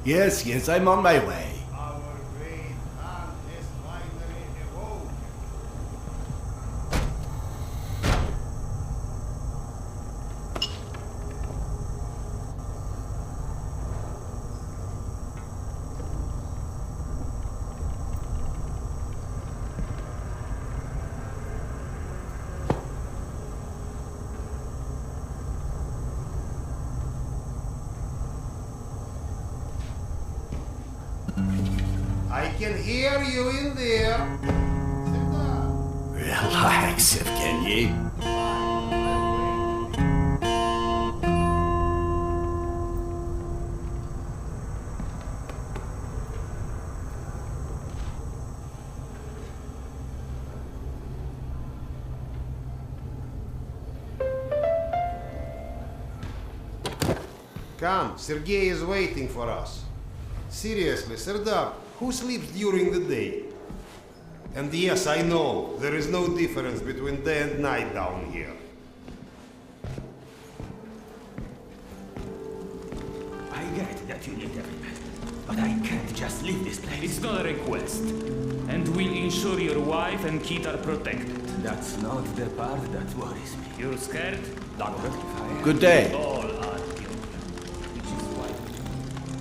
Yes, yes, I'm on my way. Our great Khan has finally awoken. I can hear you in there. Relax, Evgeny. Come, Sergei is waiting for us. Seriously, Serdar, who sleeps during the day? And yes, I know, there is no difference between day and night down here. I get that you need every man, but I can't just leave this place. It's not a request. And we'll ensure your wife and kid are protected. That's not the part that worries me. You're scared? Doctor, if I am. Good day. All are guilty. Which is why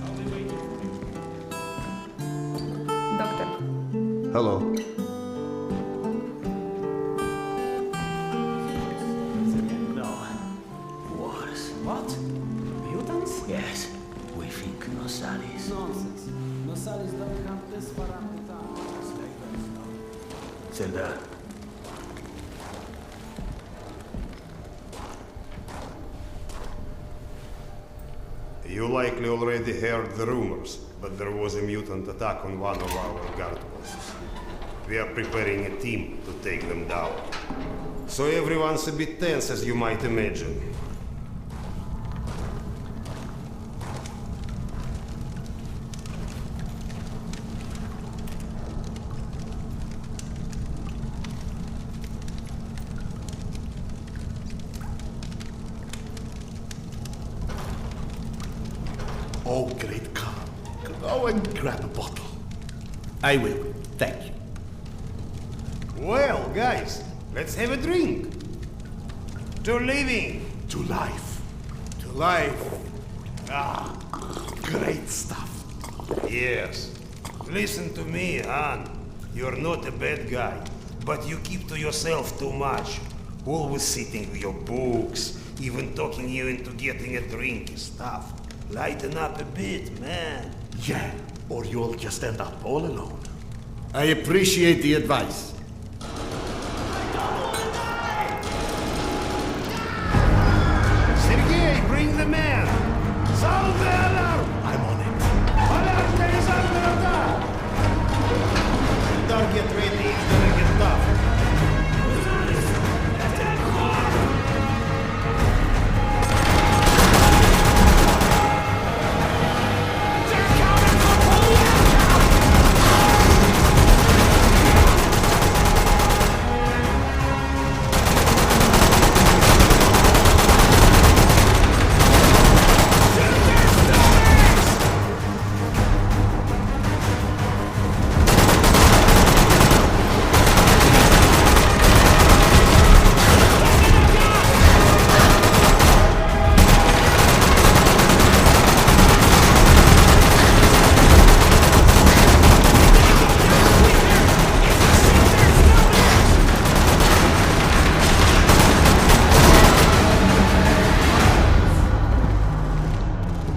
I'll be waiting for you. Doctor, Hello. No. Wars. What? Mutants? Yes. We think Nosalis. Nonsense. Nosalis don't come this far up the town. Serdar. You likely already heard the rumors, but there was a mutant attack on one of our guard posts. We are preparing a team to take them down. So everyone's a bit tense, as you might imagine. Oh, great Khan. Go and grab a bottle. I will. Thank you. Well, guys, let's have a drink. To living. To life. To life. Ah, great stuff. Yes. Listen to me, Han. You're not a bad guy, but you keep to yourself too much. Always sitting with your books, even talking you into getting a drink is tough. Lighten up a bit, man. Yeah, or you'll just end up all alone. I appreciate the advice. Sergei, bring the man! Sound the alarm! I'm on it. Alarm, there is under attack! Don't get ready, it's gonna get tough.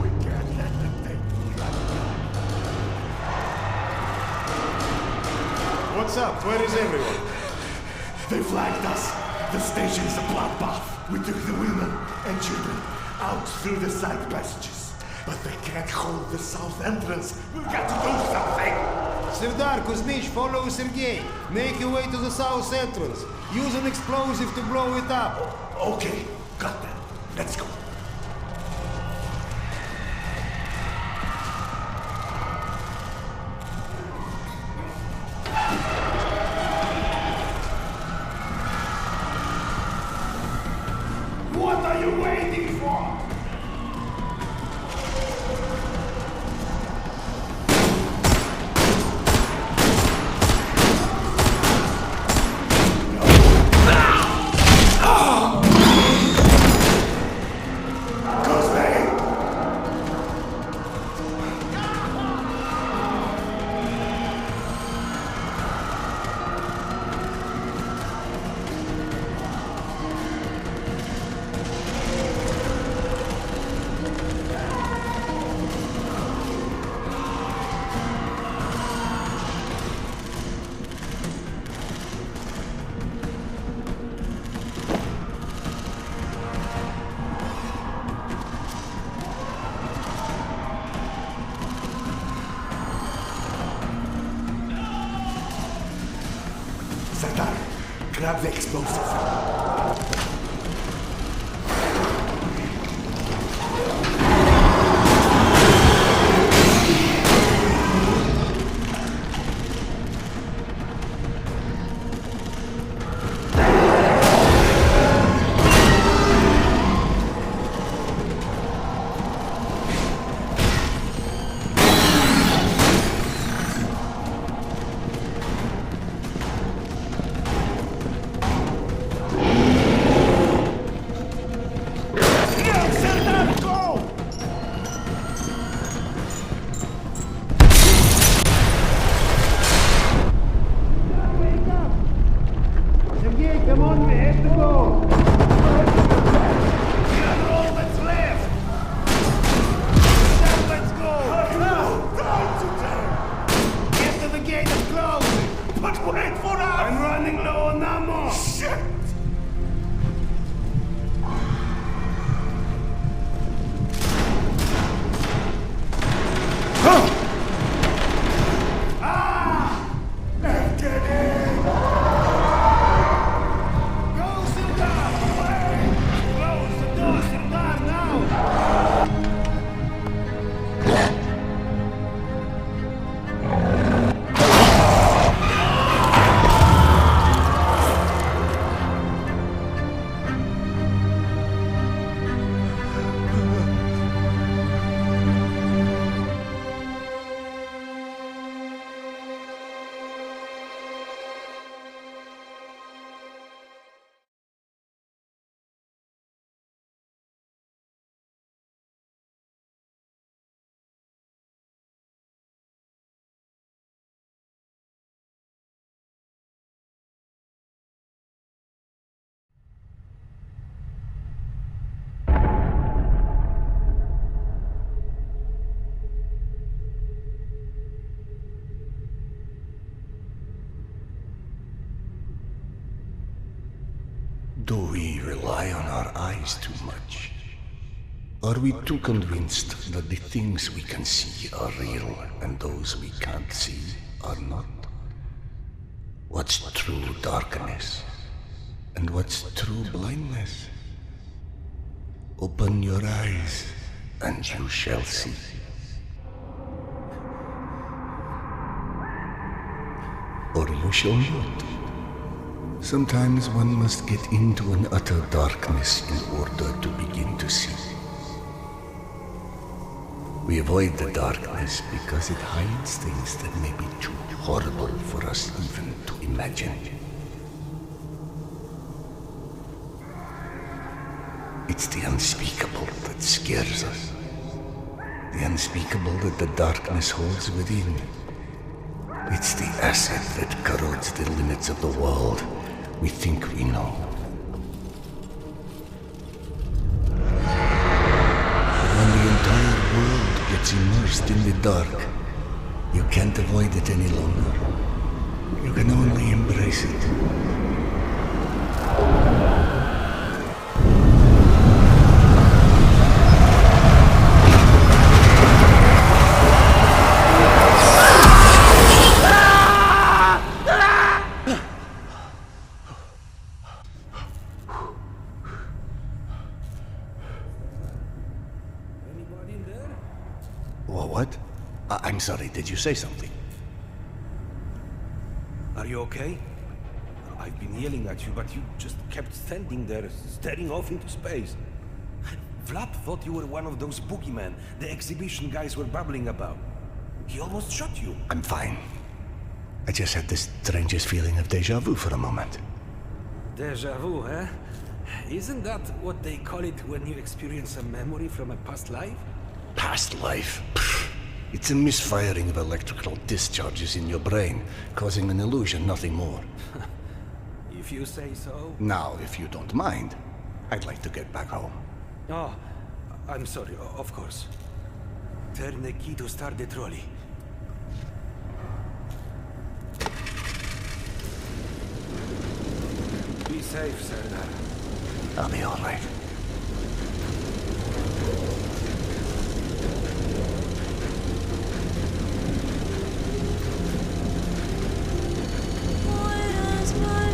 We can't let them take me. What's up? Where is everyone? They flagged us. The station's a bloodbath. We took the women and children out through the side passages. But they can't hold the south entrance. We've got to do something. Serdar, Kuzmich, follow Sergei. Make your way to the south entrance. Use an explosive to blow it up. Okay, got that. Let's go. What are you waiting for? Serdar, grab the explosive. Do we rely on our eyes too much? Are we too convinced that the things we can see are real and those we can't see are not? What's true darkness and what's true blindness? Open your eyes and you shall see. Or you shall not. Sometimes one must get into an utter darkness in order to begin to see. We avoid the darkness because it hides things that may be too horrible for us even to imagine. It's the unspeakable that scares us. The unspeakable that the darkness holds within. It's the acid that corrodes the limits of the world we think we know. But when the entire world gets immersed in the dark, you can't avoid it any longer. You can only embrace it. What? I'm sorry, did you say something? Are you okay? I've been yelling at you, but you just kept standing there, staring off into space. Vlad thought you were one of those boogeymen the exhibition guys were babbling about. He almost shot you. I'm fine. I just had the strangest feeling of deja vu for a moment. Deja vu, eh? Isn't that what they call it when you experience a memory from a past life? Past life? Pfft. It's a misfiring of electrical discharges in your brain, causing an illusion, nothing more. If you say so. Now, if you don't mind, I'd like to get back home. Oh, I'm sorry, of course. Turn the key to start the trolley. Be safe, Serdar. I'll be all right. Why does my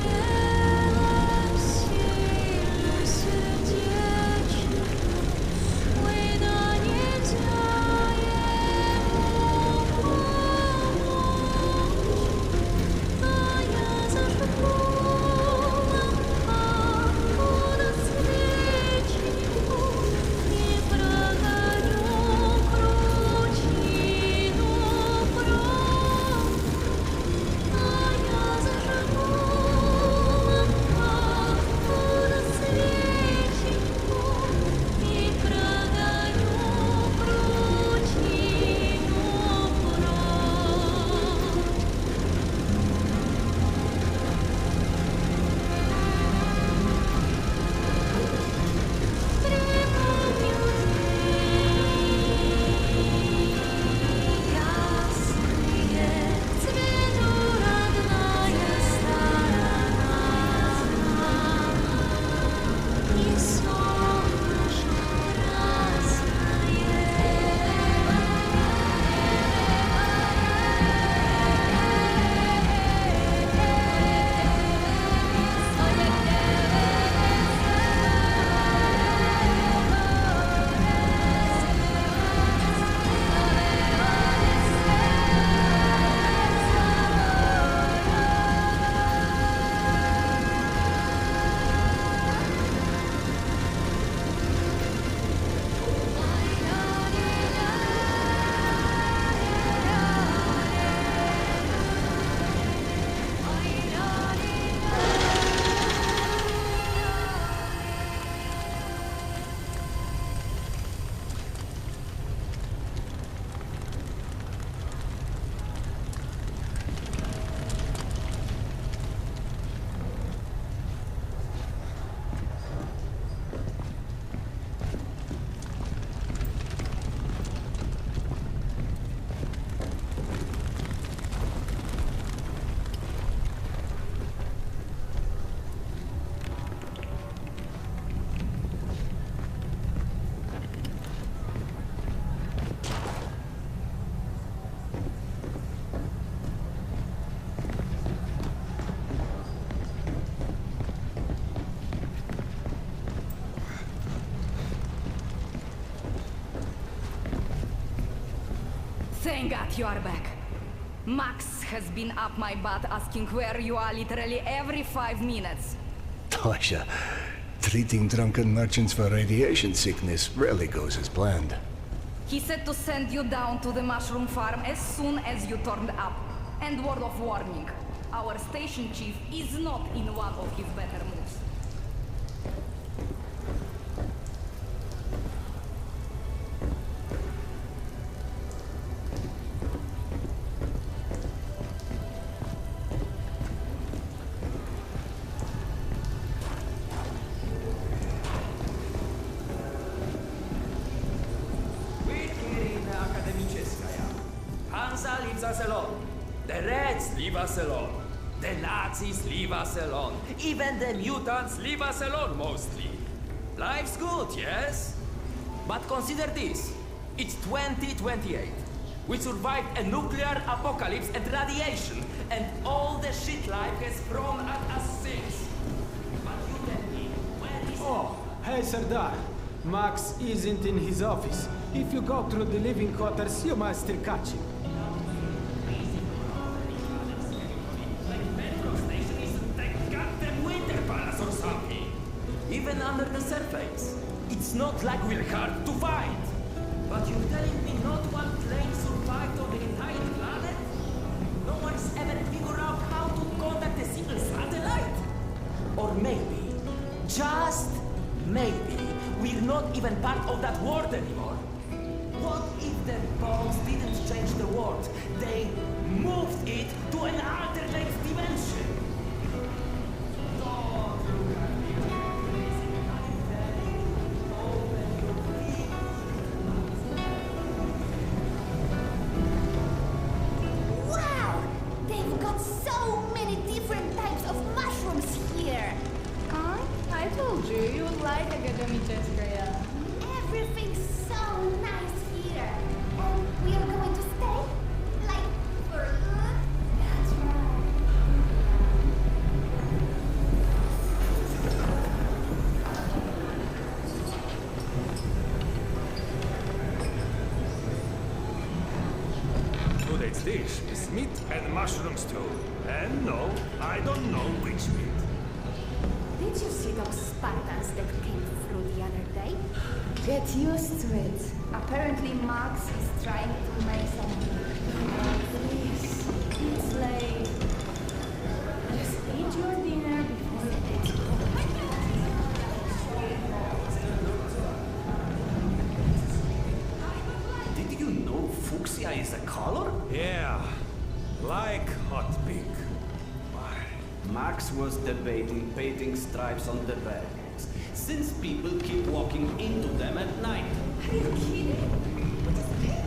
Thank God you are back. Max has been up my butt asking where you are literally every 5 minutes. Tasha, treating drunken merchants for radiation sickness rarely goes as planned. He said to send you down to the mushroom farm as soon as you turned up. And word of warning, our station chief is not in one of his better moods. Hansa leaves us alone. The Reds leave us alone. The Nazis leave us alone. Even the mutants leave us alone, mostly. Life's good, yes? But consider this. It's 2028. We survived a nuclear apocalypse and radiation, and all the shit life has thrown at us since. But you tell me, where is... Oh, hey Serdar. Max isn't in his office. If you go through the living quarters, you might still catch him. Even under the surface, it's not like we're hard to find. But you're telling me not one plane survived on the entire planet? No one's ever figured out how to contact a single satellite? Or maybe, just maybe, we're not even part of that world anymore. What if the bombs didn't change the world? They moved it to an alternate dimension. Wow! They've got so many different types of mushrooms here. I told you, you would like Akademicheskaya. Everything's so nice here. And we are going to stay? Like, for good? That's right. Today's dish is meat and mushroom stew. And no, I don't know which meat. Did you see those Spartans that came through the other day? Get used to it. Apparently Max is trying to make some... Please, it's late. Just eat your dinner before it. Did you know fuchsia is a color? Yeah, like hot pink. Why? Max was debating painting stripes on the bags, since people keep walking into them at night. Are you kidding? What is this?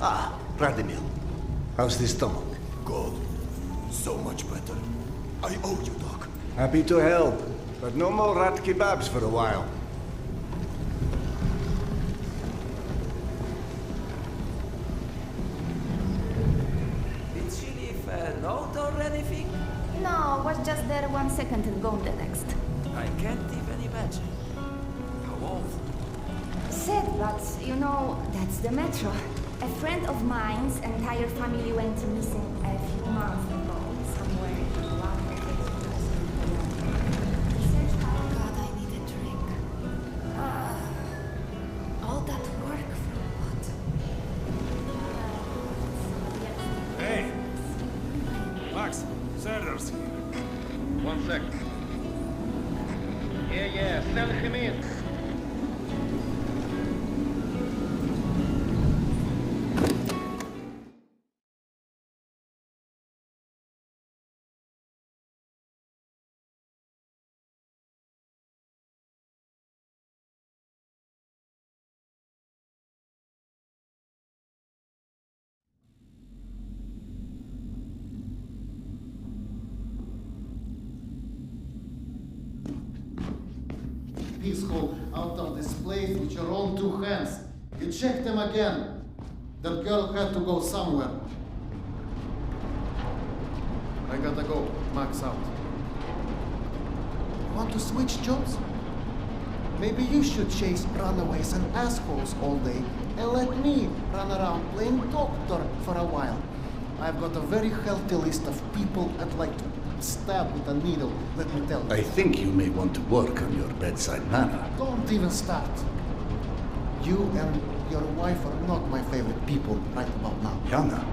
Ah, Radimil. How's the stomach? God, so much better. I owe you, Doc. Happy to help, but no more rat kebabs for a while. Did she leave a note or anything? No, was just there 1 second and gone the next. I can't even imagine. How old? Sad, but you know, that's the metro. A friend of mine's entire family went missing a few months ago, somewhere in one of the God, I need a drink. All that work for what? Hey! Max, Serdar's here. 1 sec. Yeah, send him in. Peaceful out of this place with your own 2 hands. You checked them again. That girl had to go somewhere. I gotta go. Max out. Want to switch jobs? Maybe you should chase runaways and assholes all day and let me run around playing doctor for a while. I've got a very healthy list of people I'd like to stab with a needle, let me tell you. I think you may want to work on your bedside manner. Don't even start. You and your wife are not my favorite people right about now. Yana,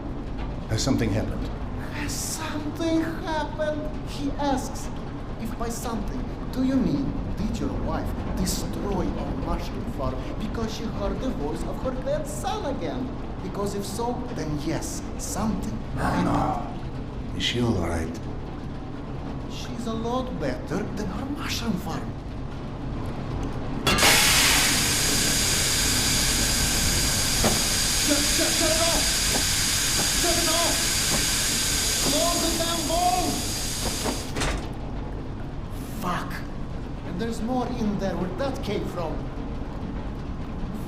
has something happened? Has something happened? He asks. If by something, do you mean did your wife destroy our mushroom farm because she heard the voice of her dead son again? Because if so, then yes, something. No. Is she all right? She's a lot better than her mushroom farm. Shut it off! Shut it off! Close the damn bulb! Fuck! And there's more in there where that came from.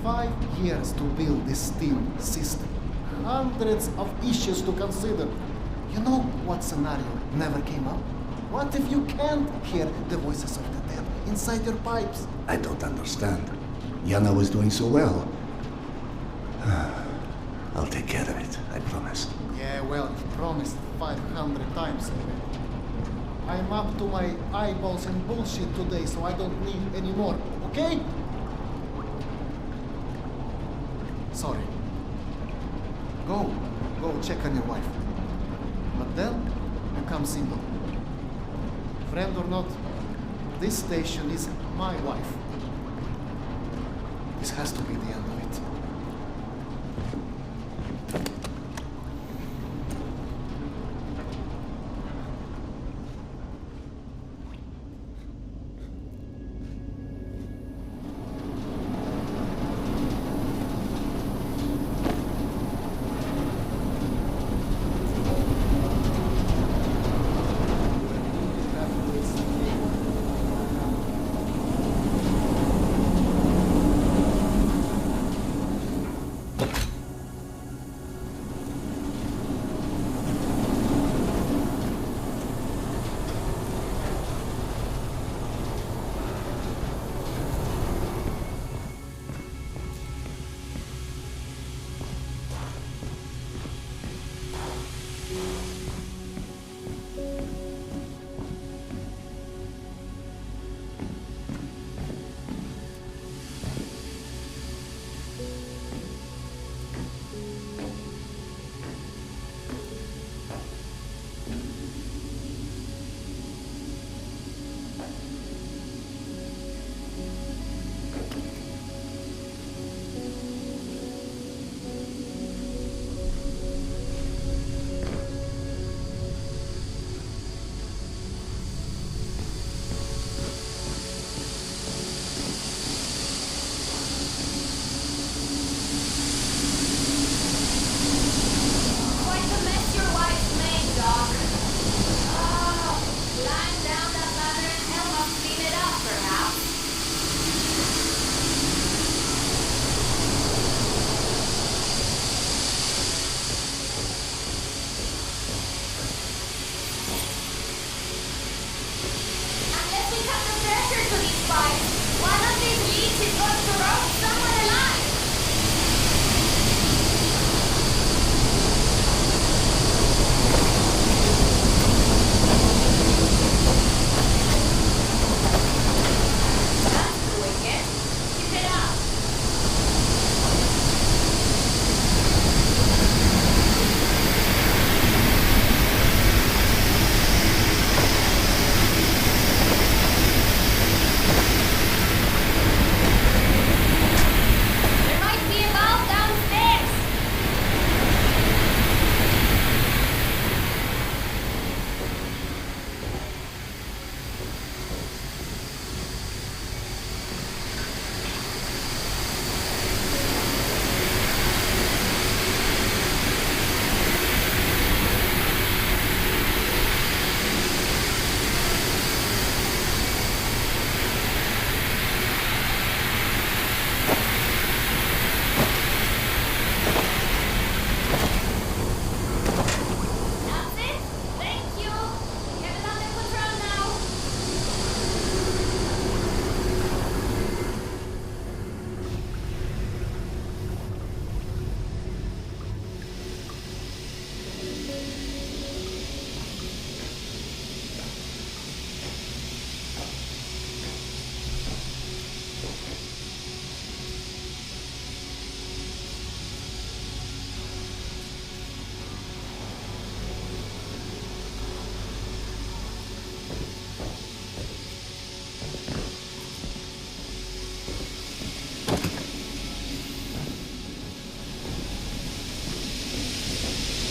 5 years to build this steam system. Hundreds of issues to consider. You know what scenario never came up? What if you can't hear the voices of the dead inside your pipes? I don't understand. Yana was doing so well. I'll take care of it, I promise. Yeah, well, you promised 500 times. I'm up to my eyeballs in bullshit today, so I don't need any more, okay? Sorry. Go check on your wife. But then, become single. Friend or not, this station is my wife. This has to be the end of it.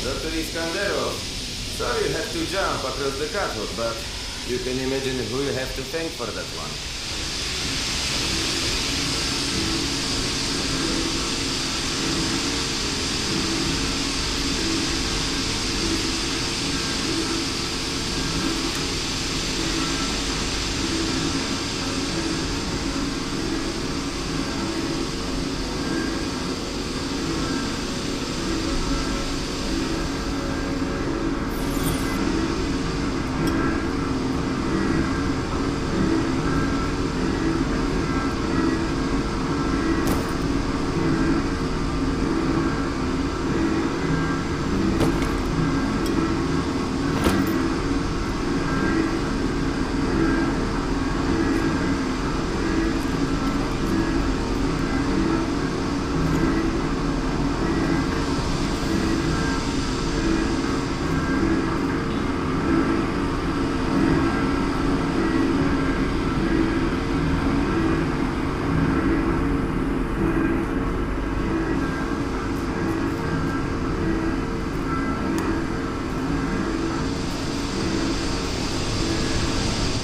Dr. Iskanderov. Sorry you have to jump across the catwalk, but you can imagine who you have to thank for that one.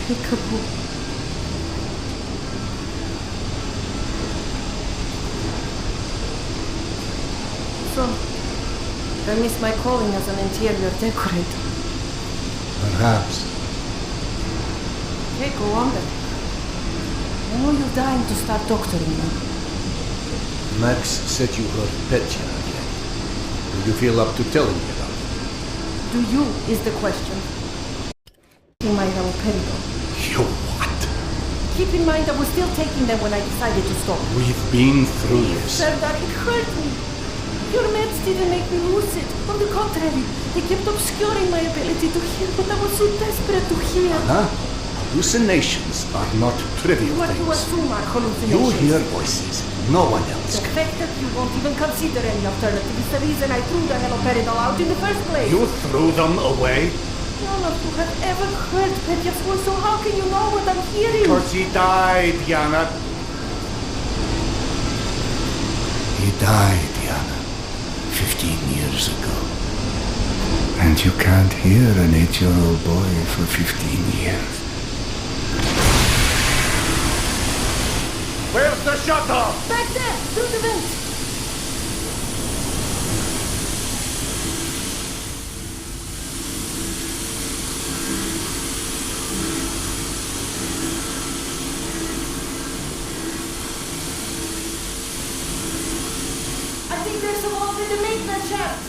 Peekaboo. So, I missed my calling as an interior decorator. Perhaps. Okay, go on then. I know you're dying to start doctoring me. Max said you heard Petya again. Do you feel up to telling me about it? Do you, is the question. In my haloperidol. You what? Keep in mind I was still taking them when I decided to stop. We've been through this. Serdar, it hurt me. Your meds didn't make me lucid. On the contrary, they kept obscuring my ability to hear what I was so desperate to hear. Anna, hallucinations are not trivial What you things. assume are You hallucinations. hear voices. No one else The can. fact that you won't even consider any alternative is the reason I threw the haloperidol out in the first place. You threw them away? None of you have ever heard Petya's voice, so how can you know what I'm hearing? Because he died, Yana. He died, Yana. 15 years ago. And you can't hear an 8-year-old boy for 15 years. Where's the shuttle? Back there, through the vent. I think there's someone in the maintenance shaft.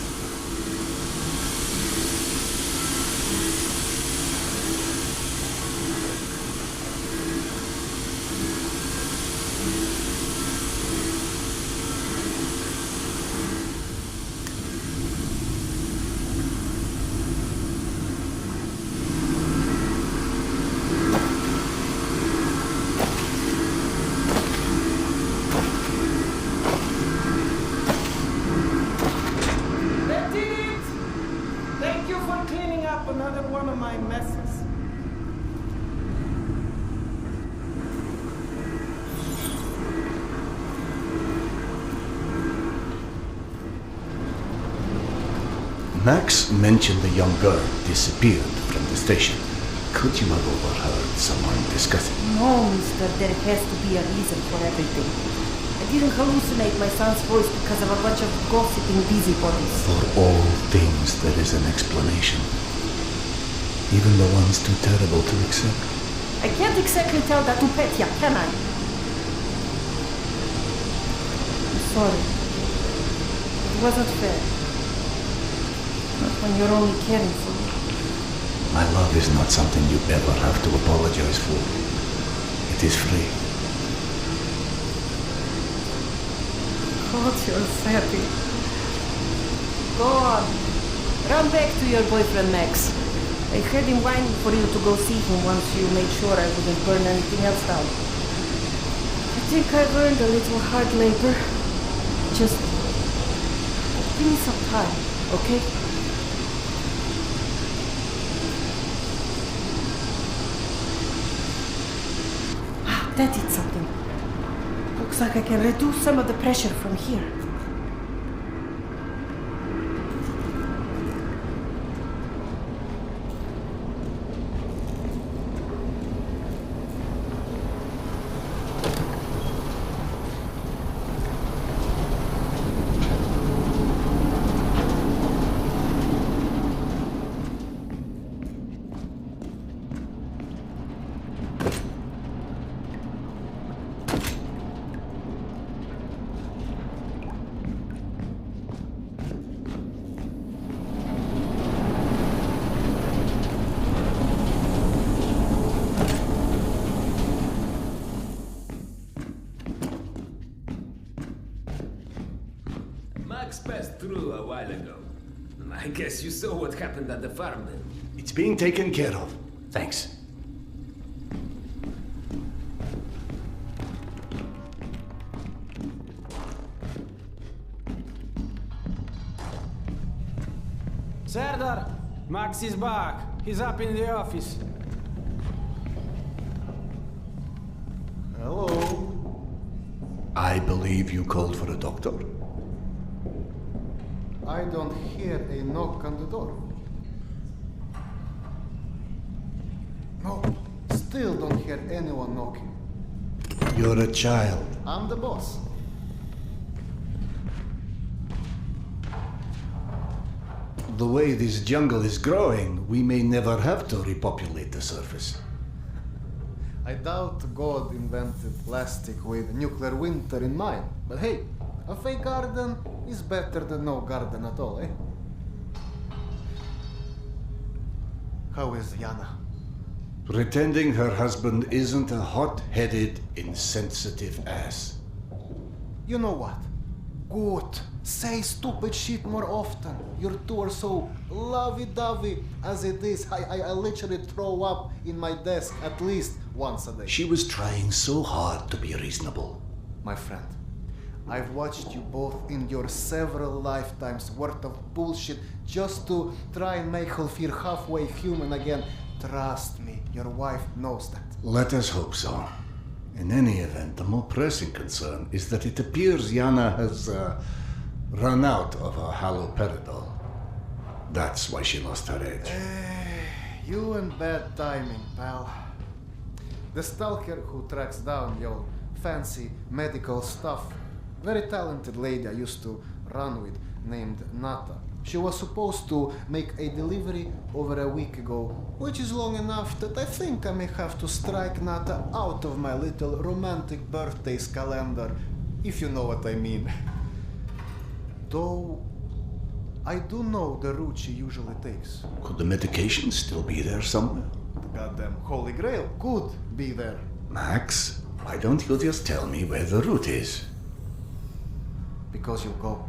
That did it! Thank you for cleaning up another one of my messes. Max mentioned the young girl disappeared from the station. Could you have overheard someone discussing? No, mister, there has to be a reason for everything. I didn't hallucinate my son's voice because of a bunch of gossiping busybodies. For all things there is an explanation. Even the ones too terrible to accept. I can't exactly tell that to Petya, can I? I'm sorry. It wasn't fair. Not when you're only caring for me. My love is not something you ever have to apologize for. It is free. God, you're happy. Go on. Run back to your boyfriend, Max. I had him whining for you to go see him once you made sure I wouldn't burn anything else down. I think I've earned a little hard labor. Just give me some time, okay? That did something. Looks like I can reduce some of the pressure from here. Max passed through a while ago. I guess you saw what happened at the farm then. It's being taken care of. Thanks. Serdar! Max is back. He's up in the office. Hello. I believe you called for a doctor. I don't hear a knock on the door. No, still don't hear anyone knocking. You're a child. I'm the boss. The way this jungle is growing, we may never have to repopulate the surface. I doubt God invented plastic with nuclear winter in mind. But hey, a fake garden is better than no garden at all, eh? How is Yana? Pretending her husband isn't a hot-headed, insensitive ass. You know what? Good. Say stupid shit more often. Your two are so lovey-dovey as it is. I literally throw up in my desk at least once a day. She was trying so hard to be reasonable. My friend, I've watched you both endure several lifetimes worth of bullshit just to try and make her feel halfway human again. Trust me, your wife knows that. Let us hope so. In any event, the more pressing concern is that it appears Yana has run out of her haloperidol. That's why she lost her edge. You and bad timing, pal. The stalker who tracks down your fancy medical stuff, very talented lady I used to run with named Nata. She was supposed to make a delivery over a week ago, which is long enough that I think I may have to strike Nata out of my little romantic birthdays calendar, if you know what I mean. Though, I do know the route she usually takes. Could the medication still be there somewhere? The goddamn Holy Grail could be there. Max, why don't you just tell me where the route is? Because you'll go.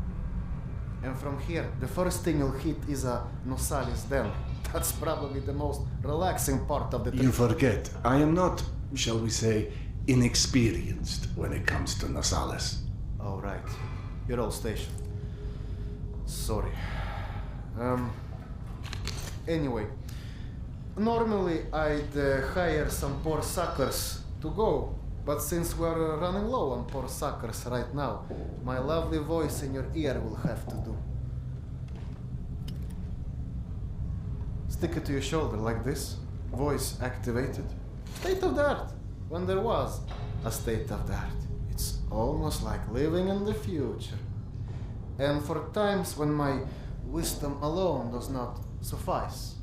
And from here, the first thing you'll hit is a Nosalis Den. That's probably the most relaxing part of the trip. You forget, I am not, shall we say, inexperienced when it comes to Nosalis. Oh, right. You're all stationed. Sorry. Anyway, normally I'd hire some poor suckers to go, but since we're running low on poor suckers right now, my lovely voice in your ear will have to do. Stick it to your shoulder like this, voice activated. State of the art, when there was a state of the art. It's almost like living in the future. And for times when my wisdom alone does not suffice.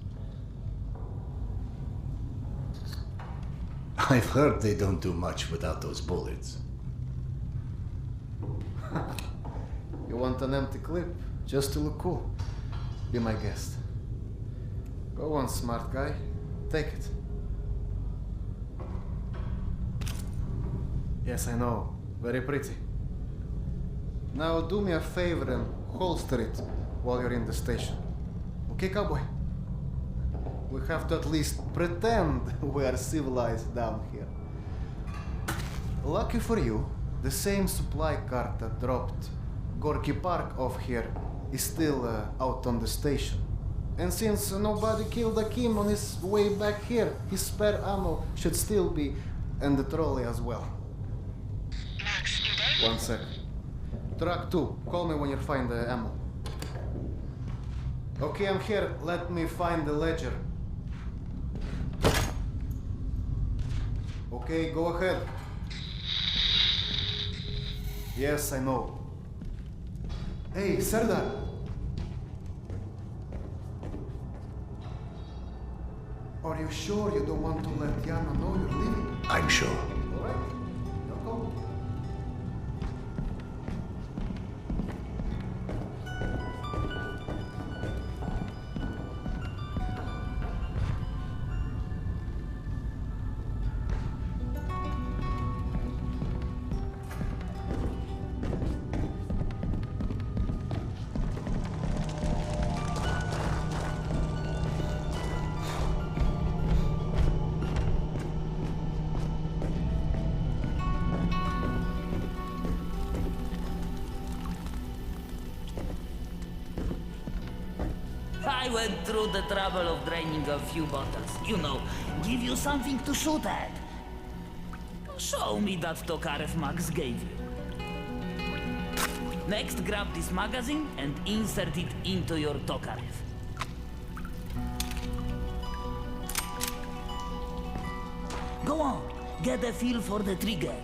I've heard they don't do much without those bullets. You want an empty clip just to look cool? Be my guest. Go on, smart guy. Take it. Yes, I know. Very pretty. Now do me a favor and holster it while you're in the station. Okay, cowboy? We have to at least pretend we are civilized down here. Lucky for you, the same supply car that dropped Gorky Park off here is still out on the station. And since nobody killed Akim on his way back here, his spare ammo should still be in the trolley as well. Max, you there? 1 sec. Truck 2, call me when you find the ammo. Okay, I'm here. Let me find the ledger. Okay, go ahead. Yes, I know. Hey, Serdar! Are you sure you don't want to let Yana know you're leaving? I'm sure. All right. No call. I went through the trouble of draining a few bottles. You know, give you something to shoot at. Show me that Tokarev Max gave you. Next, grab this magazine and insert it into your Tokarev. Go on, get a feel for the trigger.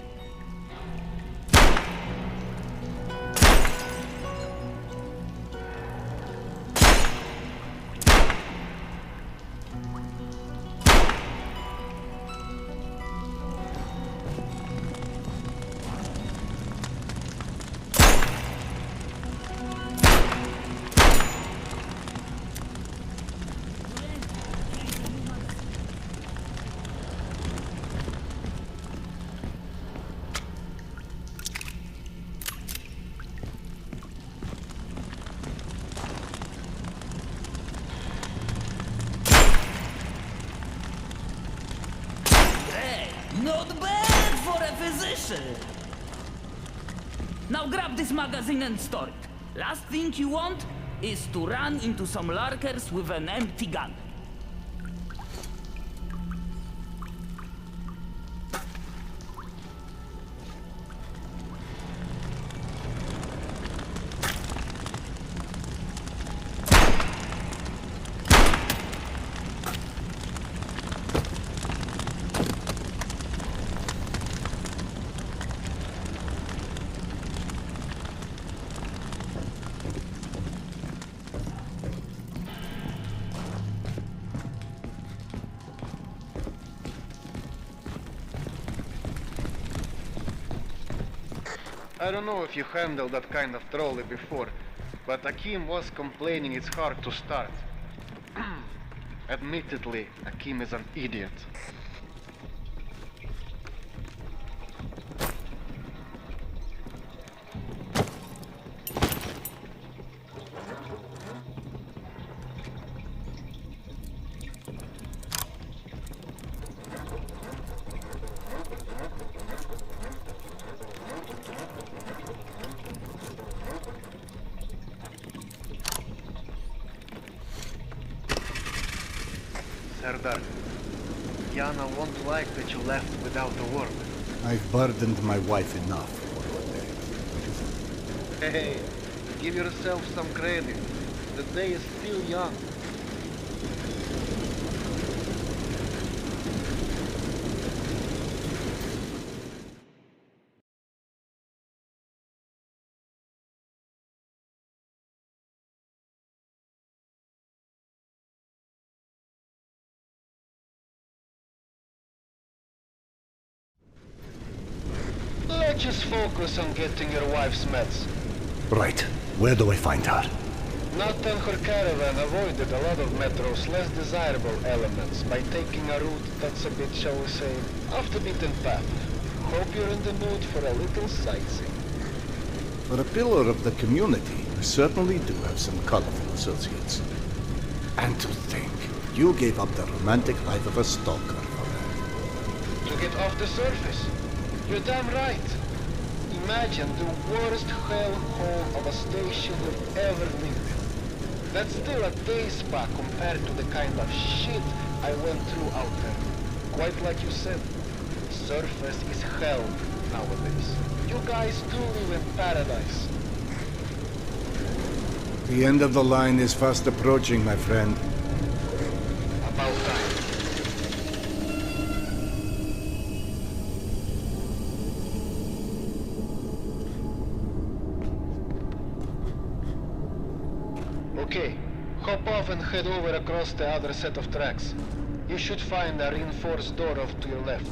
Not bad for a physician! Now grab this magazine and store it. Last thing you want is to run into some lurkers with an empty gun. I don't know if you handled that kind of trolley before, but Akim was complaining it's hard to start. Admittedly, Akim is an idiot. Serdar, Yana won't like that you left without a word. I've burdened my wife enough for one day. Hey, give yourself some credit. The day is still young. Let's just focus on getting your wife's meds. Right. Where do I find her? Nat and her caravan avoided a lot of Metro's less desirable elements by taking a route that's a bit, shall we say, off the beaten path. Hope you're in the mood for a little sightseeing. For a pillar of the community, you certainly do have some colorful associates. And to think, you gave up the romantic life of a stalker for that. To get off the surface? You're damn right. Imagine the worst hellhole of a station you've ever been in. That's still a day spa compared to the kind of shit I went through out there. Quite like you said, the surface is hell nowadays. You guys do live in paradise. The end of the line is fast approaching, my friend. About time. Okay, hop off and head over across the other set of tracks. You should find a reinforced door off to your left.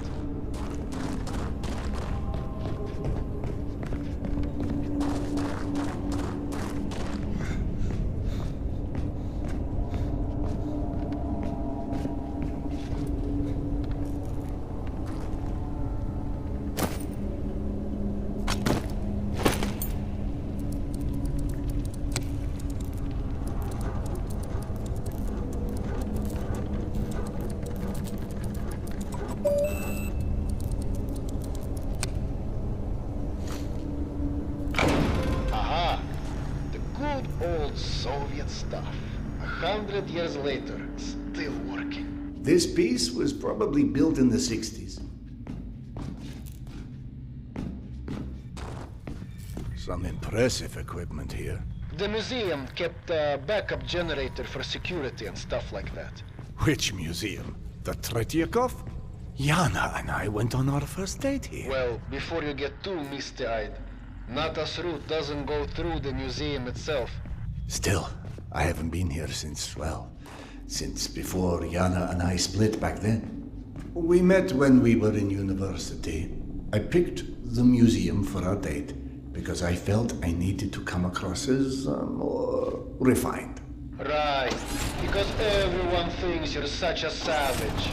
Aha! The good old Soviet stuff. 100 years later, still working. This piece was probably built in the 60s. Some impressive equipment here. The museum kept a backup generator for security and stuff like that. Which museum? The Tretyakov? Yana and I went on our first date here. Well, before you get too misty-eyed, Nata's route doesn't go through the museum itself. Still, I haven't been here since, well, since before Yana and I split back then. We met when we were in university. I picked the museum for our date because I felt I needed to come across as more refined. Right, because everyone thinks you're such a savage.